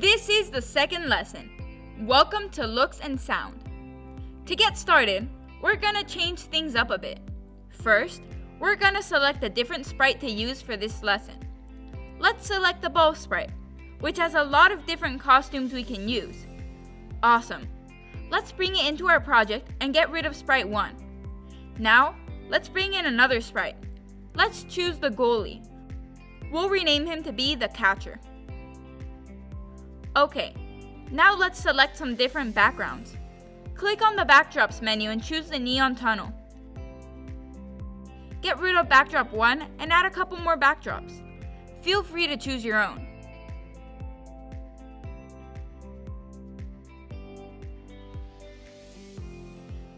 This is the second lesson. Welcome to Looks and Sound. To get started, we're gonna change things up a bit. First, we're gonna select a different sprite to use for this lesson. Let's select the ball sprite, which has a lot of different costumes we can use. Awesome. Let's bring it into our project and get rid of sprite 1. Now, let's bring in another sprite. Let's choose the goalie. We'll rename him to be the catcher. Okay, now let's select some different backgrounds. Click on the backdrops menu and choose the neon tunnel. Get rid of backdrop 1 and add a couple more backdrops. Feel free to choose your own.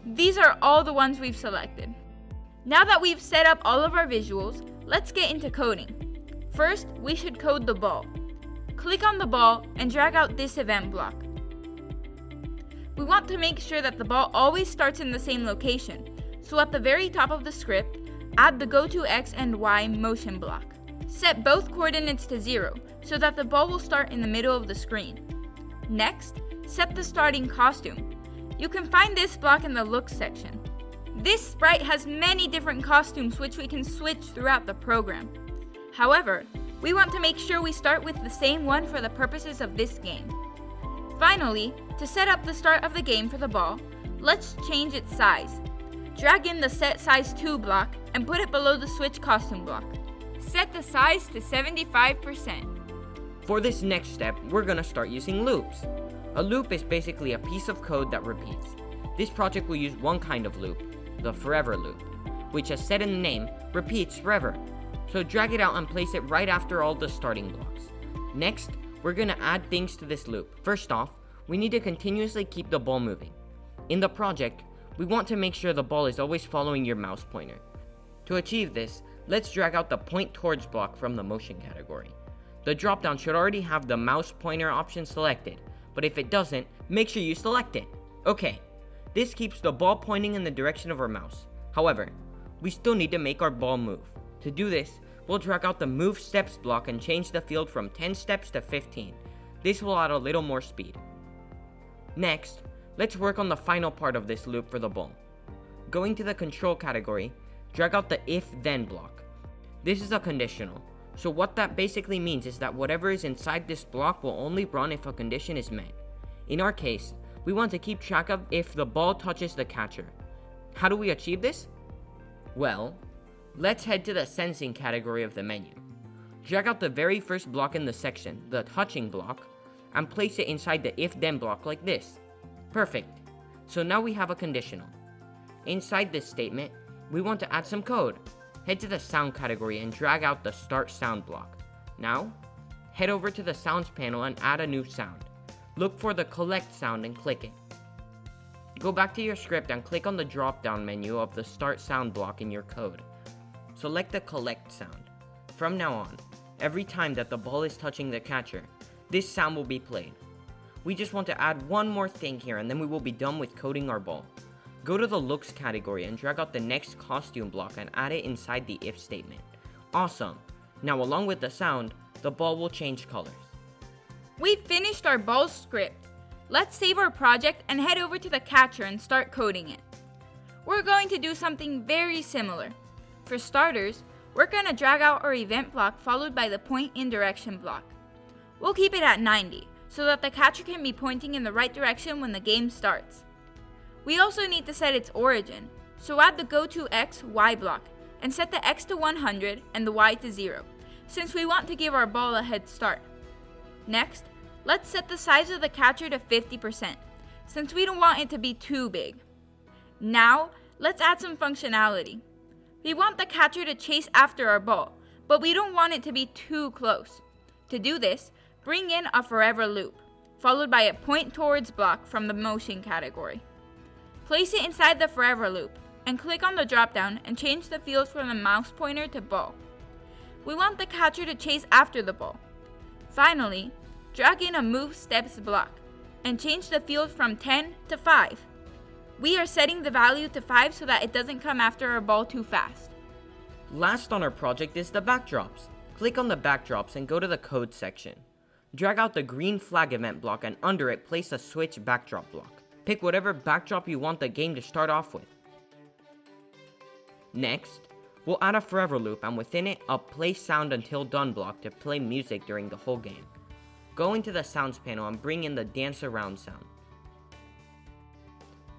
These are all the ones we've selected. Now that we've set up all of our visuals, let's get into coding. First, we should code the ball. Click on the ball and drag out this event block. We want to make sure that the ball always starts in the same location, so at the very top of the script, add the go to X and Y motion block. Set both coordinates to 0 so that the ball will start in the middle of the screen. Next, set the starting costume. You can find this block in the Looks section. This sprite has many different costumes which we can switch throughout the program. However, we want to make sure we start with the same one for the purposes of this game. Finally, to set up the start of the game for the ball, let's change its size. Drag in the Set Size To block and put it below the Switch Costume block. Set the size to 75%. For this next step, we're gonna start using loops. A loop is basically a piece of code that repeats. This project will use one kind of loop, the forever loop, which as said in the name, repeats forever. So drag it out and place it right after all the starting blocks. Next, we're gonna add things to this loop. First off, we need to continuously keep the ball moving. In the project, we want to make sure the ball is always following your mouse pointer. To achieve this, let's drag out the point towards block from the motion category. The dropdown should already have the mouse pointer option selected, but if it doesn't, make sure you select it. Okay, this keeps the ball pointing in the direction of our mouse. However, we still need to make our ball move. To do this, we'll drag out the Move Steps block and change the field from 10 steps to 15. This will add a little more speed. Next, let's work on the final part of this loop for the ball. Going to the Control category, drag out the If-Then block. This is a conditional, so what that basically means is that whatever is inside this block will only run if a condition is met. In our case, we want to keep track of if the ball touches the catcher. How do we achieve this? Well, let's head to the Sensing category of the menu. Drag out the very first block in the section, the Touching block, and place it inside the If-Then block like this. Perfect. So now we have a conditional. Inside this statement, we want to add some code. Head to the Sound category and drag out the Start Sound block. Now, head over to the Sounds panel and add a new sound. Look for the Collect sound and click it. Go back to your script and click on the drop-down menu of the Start Sound block in your code. Select the Collect sound. From now on, every time that the ball is touching the catcher, this sound will be played. We just want to add one more thing here and then we will be done with coding our ball. Go to the Looks category and drag out the next costume block and add it inside the if statement. Awesome! Now along with the sound, the ball will change colors. We've finished our ball script. Let's save our project and head over to the catcher and start coding it. We're going to do something very similar. For starters, we're going to drag out our event block followed by the point in direction block. We'll keep it at 90 so that the catcher can be pointing in the right direction when the game starts. We also need to set its origin, so add the go to X, Y block and set the X to 100 and the Y to 0, since we want to give our ball a head start. Next, let's set the size of the catcher to 50%, since we don't want it to be too big. Now, let's add some functionality. We want the catcher to chase after our ball, but we don't want it to be too close. To do this, bring in a forever loop, followed by a point towards block from the motion category. Place it inside the forever loop, and click on the dropdown and change the fields from the mouse pointer to ball. We want the catcher to chase after the ball. Finally, drag in a Move Steps block, and change the field from 10 to 5. We are setting the value to 5 so that it doesn't come after our ball too fast. Last on our project is the backdrops. Click on the backdrops and go to the Code section. Drag out the green flag event block and under it place a switch backdrop block. Pick whatever backdrop you want the game to start off with. Next, we'll add a forever loop and within it a play sound until done block to play music during the whole game. Go into the sounds panel and bring in the dance around sound.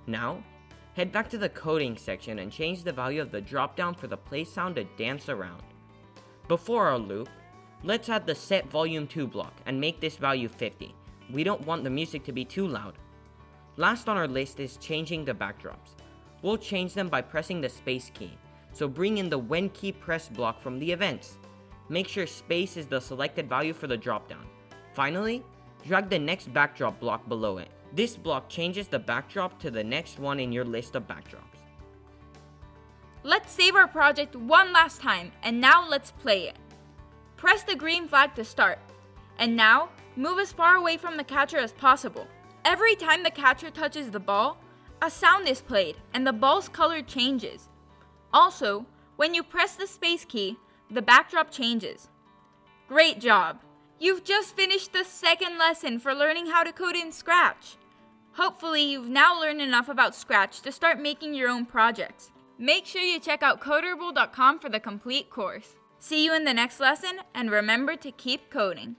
Now, head back to the coding section and change the value of the dropdown for the play sound to dance around. Before our loop, let's add the set volume 2 block and make this value 50. We don't want the music to be too loud. Last on our list is changing the backdrops. We'll change them by pressing the space key. So bring in the when key press block from the events. Make sure space is the selected value for the dropdown. Finally, drag the next backdrop block below it. This block changes the backdrop to the next one in your list of backdrops. Let's save our project one last time, and now let's play it. Press the green flag to start. And now, move as far away from the catcher as possible. Every time the catcher touches the ball, a sound is played and the ball's color changes. Also, when you press the space key, the backdrop changes. Great job! You've just finished the second lesson for learning how to code in Scratch. Hopefully, you've now learned enough about Scratch to start making your own projects. Make sure you check out Coderable.com for the complete course. See you in the next lesson, and remember to keep coding.